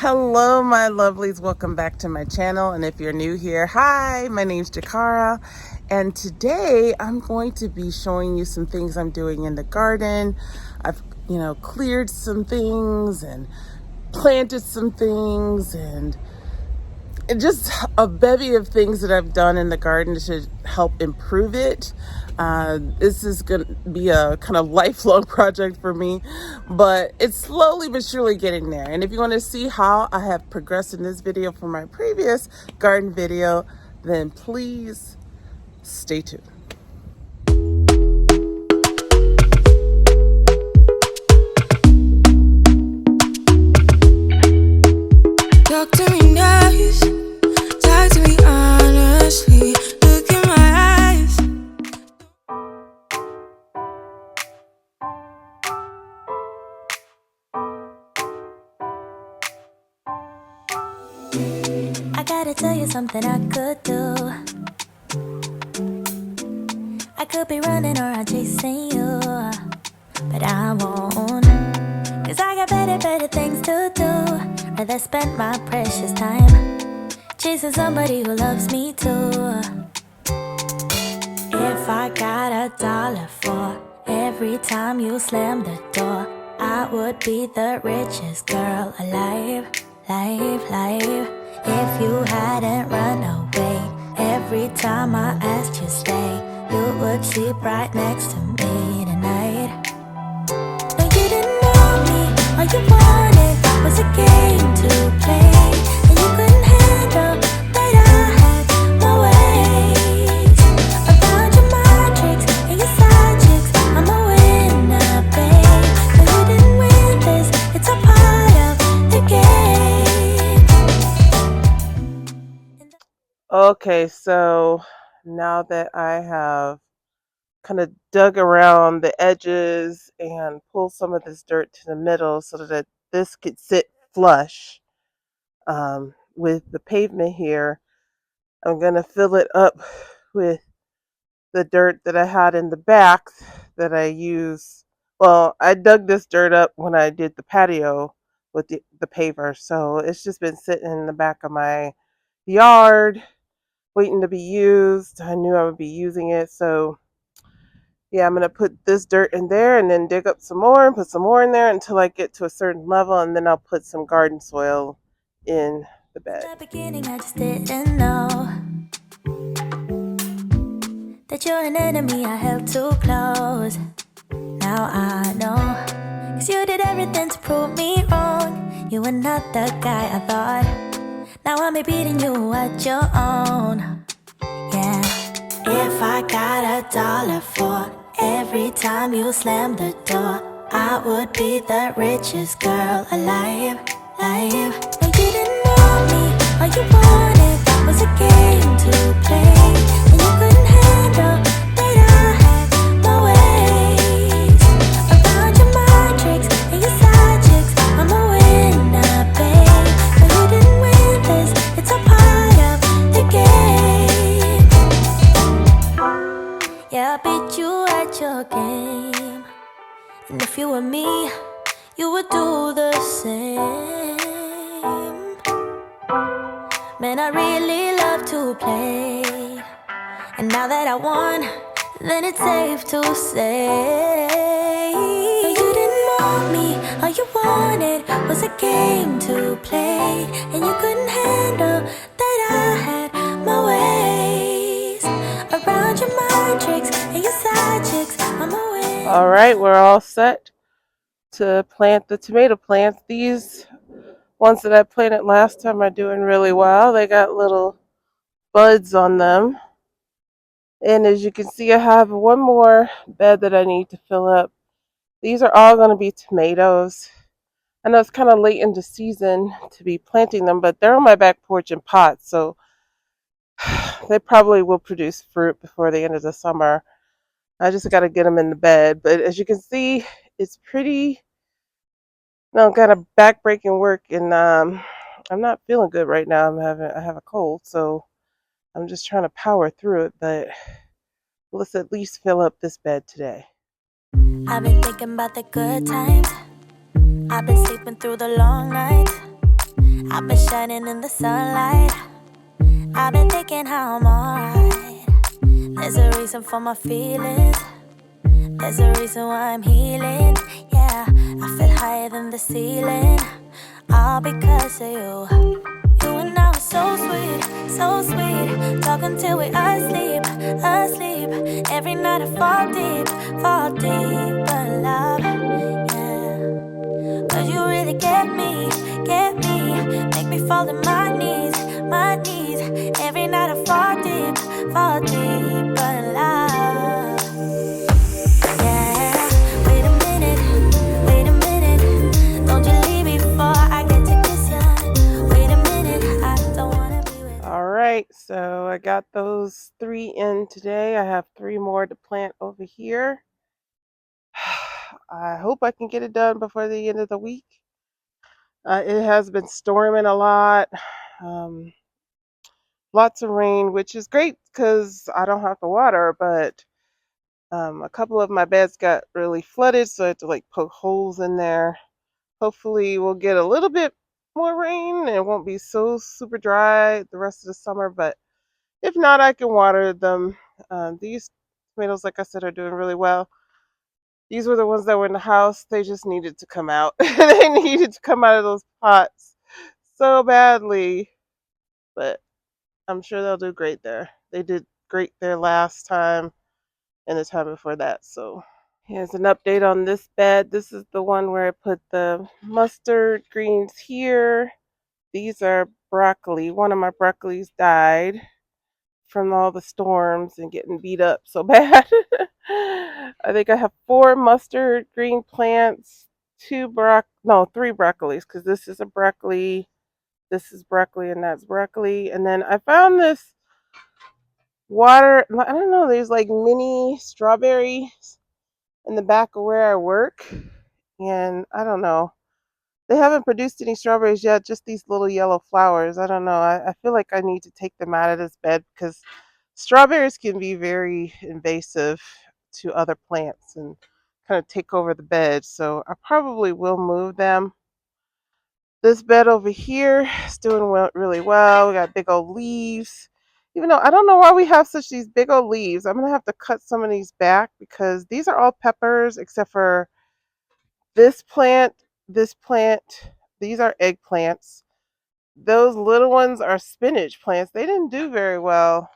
Hello, my lovelies. Welcome back to my channel. And if you're new here, hi, my name's Jakara. And today I'm going to be showing you some things I'm doing in the garden. I've, cleared some things and planted some things and just a bevy of things that I've done in the garden to help improve it. This is going to be a kind of lifelong project for me, but it's slowly but surely getting there. And if you want to see how I have progressed in this video from my previous garden video, then please stay tuned. Talk to me nice, talk to me honestly, look in my eyes. I gotta tell you something I could do. I could be running around chasing you, but I won't. Cause I got better things to do. Rather spend my precious time chasing somebody who loves me too. If I got $1 for every time you slam the door, I would be the richest girl alive, life. If you hadn't run away every time I asked you stay, you would sleep right next to me tonight. No, you didn't want me, all you wanted was a game to play, and you couldn't handle that I had my ways. Around your mind tricks and your side chicks, I'm a winner, babe. No, you didn't win this, it's a part of the game. Okay, so now that I have kind of dug around the edges and pulled some of this dirt to the middle so that this could sit flush with the pavement here, I'm going to fill it up with the dirt that I had in the back that I use. Well, I dug this dirt up when I did the patio with the paver, so it's just been sitting in the back of my yard waiting to be used. I knew I would be using it, so yeah, I'm going to put this dirt in there and then dig up some more and put some more in there until I get to a certain level, and then I'll put some garden soil in the bed. At the beginning, I just didn't know that you're an enemy I held too close. Now I know, cause you did everything to prove me wrong. You were not the guy I thought. Now I'm beating you at your own. Yeah. If I got $1 for every time you slam the door, I would be the richest girl alive, life. No, you didn't want me, all you wanted was a game to play, and you couldn't handle that I had my ways. Around your mind tricks and your side chicks, I'm a winner, babe. No, you didn't win this, it's a part of the game. Yeah, I beat you at your game, and if you were me, you would do the same. Man, I really love to play, and now that I won, then it's safe to say, no, you didn't want me, all you wanted was a game to play, and you couldn't handle that I had my ways. Around your mind tricks and your side chicks, I'm a winner. All right, we're all set to plant the tomato plants. These ones that I planted last time are doing really well. They got little buds on them. And as you can see, I have one more bed that I need to fill up. These are all going to be tomatoes. I know it's kind of late in the season to be planting them, but they're on my back porch in pots, so they probably will produce fruit before the end of the summer. I just got to get them in the bed. But as you can see, it's pretty, kind of back-breaking work, and I'm not feeling good right now. I have a cold, so I'm just trying to power through it. But let's at least fill up this bed today. I've been thinking about the good times. I've been sleeping through the long nights. I've been shining in the sunlight. I've been thinking how I'm alright. There's a reason for my feelings. There's a reason why I'm healing. Yeah, I feel higher than the ceiling. All because of you. You and I were so sweet, so sweet. Talking till we asleep, asleep. Every night I fall deep. But love, yeah. Cause you really get me, get me. Make me fall to my knees, my knees. Every night I fall deep. But love, yeah. Wait a minute. Don't you leave before I get to kiss ya. Wait a minute, I don't wanna be with. All right, so I got those 3 in today. I have 3 more to plant over here. I hope I can get it done before the end of the week. It has been storming a lot. Um, Lots of rain, which is great because I don't have to water, but a couple of my beds got really flooded, so I had to like poke holes in there. Hopefully we'll get a little bit more rain and it won't be so super dry the rest of the summer, but if not, I can water them. These tomatoes, like I said, are doing really well. These were the ones that were in the house. They just needed to come out. They needed to come out of those pots so badly, but I'm sure they'll do great there. They did great there last time and the time before that. So here's an update on this bed. This is the one where I put the mustard greens here. These are broccoli. One of my broccolis died from all the storms and getting beat up so bad. I think I have 4 mustard green plants, 3 broccolis, because this is a broccoli, this is broccoli, and that's broccoli. And then I found this water, I don't know, there's like mini strawberries in the back of where I work. And I don't know. They haven't produced any strawberries yet, just these little yellow flowers. I don't know. I feel like I need to take them out of this bed because strawberries can be very invasive to other plants and kind of take over the bed. So I probably will move them. This bed over here is doing really well. We got big old leaves. Even though I don't know why we have such these big old leaves, I'm going to have to cut some of these back because these are all peppers except for this plant, this plant. These are eggplants. Those little ones are spinach plants. They didn't do very well.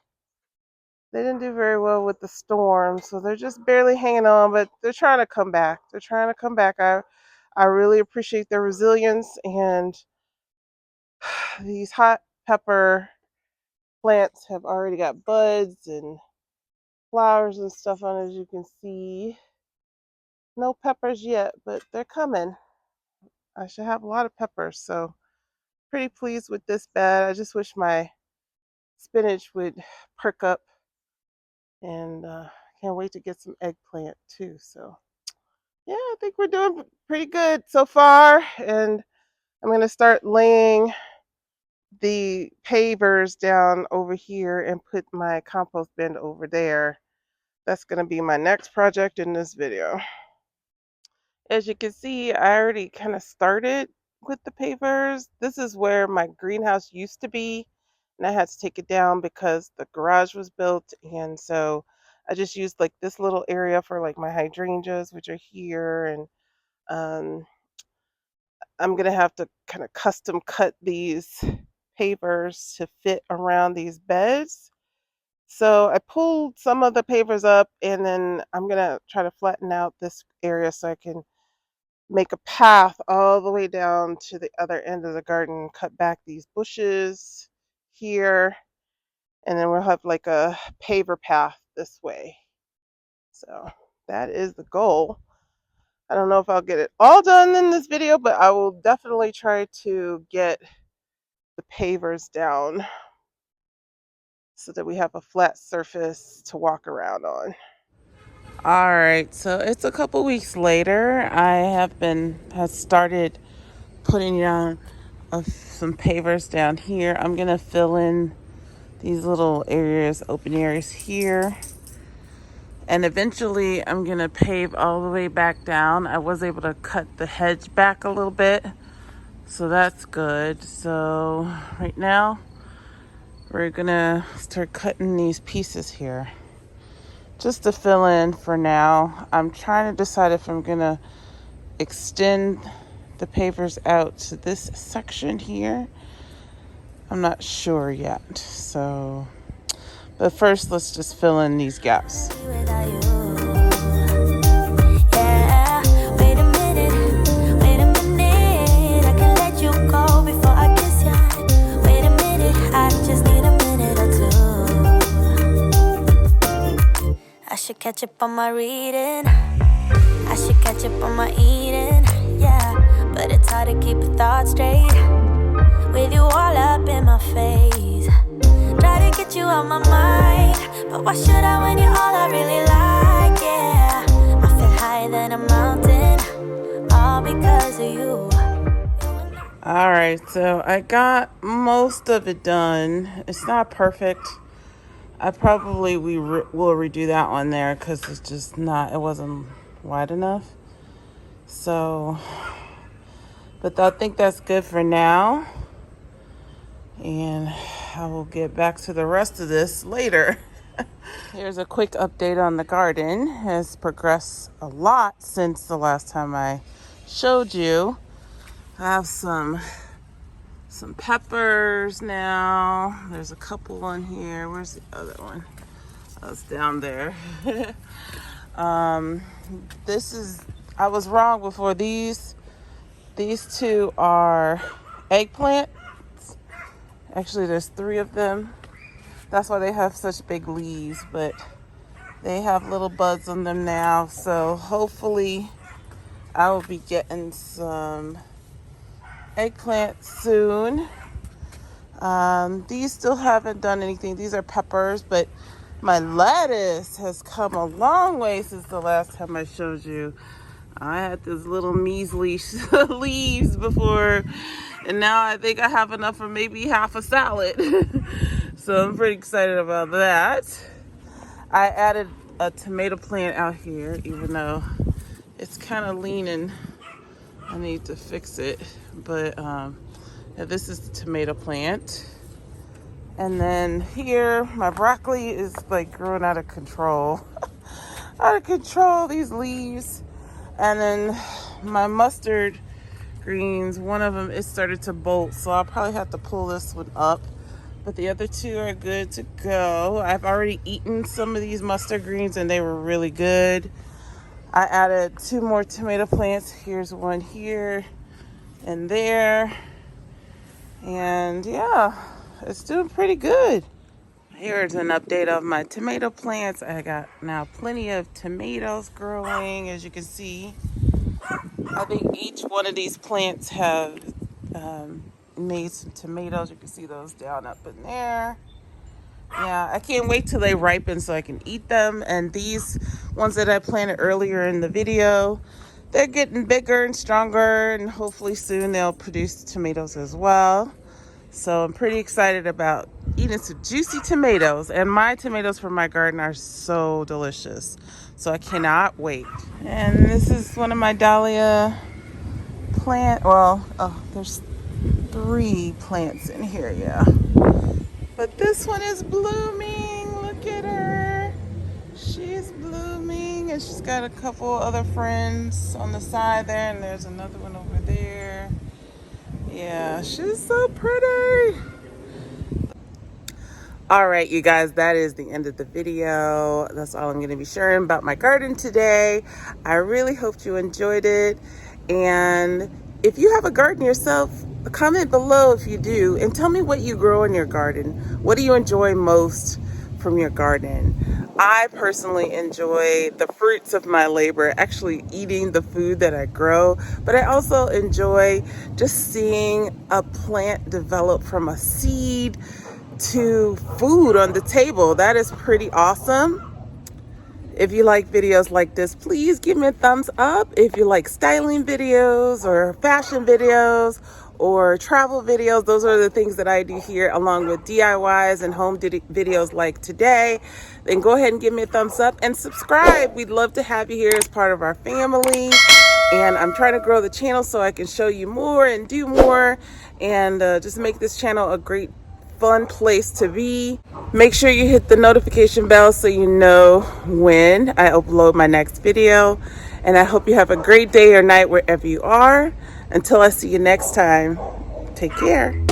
They didn't do very well with the storm, so they're just barely hanging on, but they're trying to come back. They're trying to come back. I really appreciate their resilience, and these hot pepper plants have already got buds and flowers and stuff on it, as you can see. No peppers yet, but they're coming. I should have a lot of peppers, so pretty pleased with this bed. I just wish my spinach would perk up, and can't wait to get some eggplant too. So yeah, I think we're doing pretty good so far, and I'm going to start laying the pavers down over here and put my compost bin over there. That's going to be my next project in this video. As you can see, I already kind of started with the pavers. This is where my greenhouse used to be, and I had to take it down because the garage was built, and so I just used like this little area for like my hydrangeas, which are here, and um, I'm gonna have to kind of custom cut these pavers to fit around these beds. So I pulled some of the pavers up, and then I'm gonna try to flatten out this area so I can make a path all the way down to the other end of the garden, cut back these bushes here, and then we'll have like a paver path this way. So that is the goal. I don't know if I'll get it all done in this video, but I will definitely try to get the pavers down so that we have a flat surface to walk around on. All right, so it's a couple weeks later. I have started putting down some pavers down here. I'm gonna fill in these little areas, open areas here, and eventually I'm gonna pave all the way back down. I was able to cut the hedge back a little bit, So that's good. So right now we're gonna start cutting these pieces here just to fill in for now. I'm trying to decide if I'm gonna extend the pavers out to this section here. I'm not sure yet. So, but first let's just fill in these gaps. I should catch up on my reading. I should catch up on my eating. Yeah, but it's hard to keep a thought straight with you all up in my face. Try to get you out my mind, but why should I when you're all I really like? Yeah, I feel higher than a mountain, all because of you. All right, so I got most of it done. It's not perfect. I probably will redo that one there because it's just not, it wasn't wide enough. So, but I think that's good for now. And I will get back to the rest of this later. Here's a quick update on the garden. It has progressed a lot since the last time I showed you. I have some peppers now. There's a couple on here. Where's the other one? Oh, it's down there. I was wrong before. These two are eggplant. Actually, there's 3 of them. That's why they have such big leaves, but they have little buds on them now. So hopefully I will be getting some eggplant soon. These still haven't done anything. These are peppers, but my lettuce has come a long way since the last time I showed you. I had these little measly leaves before, and now I think I have enough for maybe half a salad. So I'm pretty excited about that. I added a tomato plant out here, even though it's kind of leaning. I need to fix it, but yeah, this is the tomato plant. And then here, my broccoli is like growing out of control. Out of control, these leaves. And then my mustard greens, one of them, it started to bolt, so I'll probably have to pull this one up. But the other 2 are good to go. I've already eaten some of these mustard greens and they were really good. I added 2 more tomato plants. Here's one here and there. And yeah, it's doing pretty good. Here's an update of my tomato plants. I got now plenty of tomatoes growing, as you can see. I think each one of these plants have made some tomatoes. You can see those down up in there. Yeah, I can't wait till they ripen so I can eat them. And these ones that I planted earlier in the video, they're getting bigger and stronger, and hopefully soon they'll produce tomatoes as well. So I'm pretty excited about eating some juicy tomatoes. And my tomatoes from my garden are so delicious. So I cannot wait. And this is one of my dahlia plant. Well, there's 3 plants in here, yeah. But this one is blooming. Look at her. She's blooming. And she's got a couple other friends on the side there. And there's another one over there. Yeah, she's so pretty. All right, you guys, that is the end of the video. That's all I'm going to be sharing about my garden today. I really hope you enjoyed it. And if you have a garden yourself, comment below if you do, and tell me what you grow in your garden. What do you enjoy most from your garden? I personally enjoy the fruits of my labor, actually eating the food that I grow, but I also enjoy just seeing a plant develop from a seed to food on the table. That is pretty awesome. If you like videos like this, please give me a thumbs up. If you like styling videos or fashion videos or travel videos, those are the things that I do here, along with DIYs and home videos like today. Then go ahead and give me a thumbs up and subscribe. We'd love to have you here as part of our family. and I'm trying to grow the channel so I can show you more and do more, and just make this channel a great fun place to be. Make sure you hit the notification bell so you know when I upload my next video, and I hope you have a great day or night wherever you are. Until I see you next time, take care.